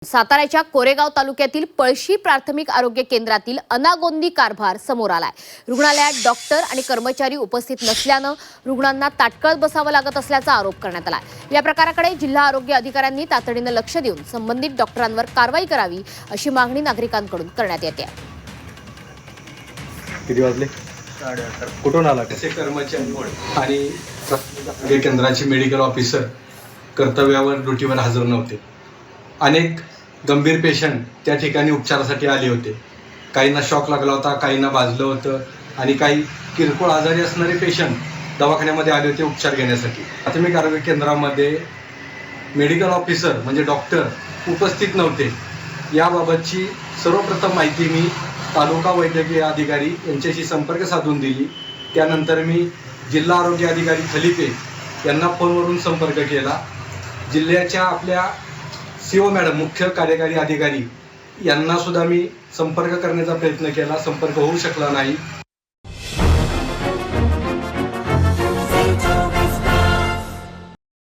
साताऱ्याच्या कोरेगाव तालुक्यातील पळशी प्राथमिक आरोग्य केंद्रातील अनागोंदी कारभार समोर आलाय। रुग्णालयात डॉक्टर आणि कर्मचारी उपस्थित नसल्यानं रुग्णांना ताटकळत बसावं लागत असल्याचा आरोप करण्यात आलाय। या प्रकाराकडे जिल्हा आरोग्य अधिकाऱ्यांनी तातडीनं लक्ष देऊन संबंधित डॉक्टरांवर कारवाई करावी अशी मागणी नागरिकांकडून करण्यात येते। किती वाजले? कुठून आला? कर्मचारी आणि केंद्राचे मेडिकल ऑफिसर कर्तव्यावर ड्युटीवर हजर नव्हते। अनेक गंभीर पेशंट त्या ठिकाणी उपचारासाठी आले होते। काहींना शॉक लागला होता, काहींना भाजलं होतं आणि काही किरकोळ आजारी असणारे पेशंट दवाखान्यामध्ये आले होते उपचार घेण्यासाठी। प्राथमिक आरोग्य केंद्रामध्ये मेडिकल ऑफिसर म्हणजे डॉक्टर उपस्थित नव्हते। याबाबतची सर्वप्रथम माहिती मी तालुका वैद्यकीय अधिकारी यांच्याशी संपर्क साधून दिली। त्यानंतर मी जिल्हा आरोग्य अधिकारी खलिपे यांना फोनवरून संपर्क केला। जिल्ह्याच्या आपल्या सीओ मॅडम मुख्य कार्यकारी अधिकारी यांना सुद्धा मी संपर्क करण्याचा प्रयत्न केला, संपर्क होऊ शकला नाही।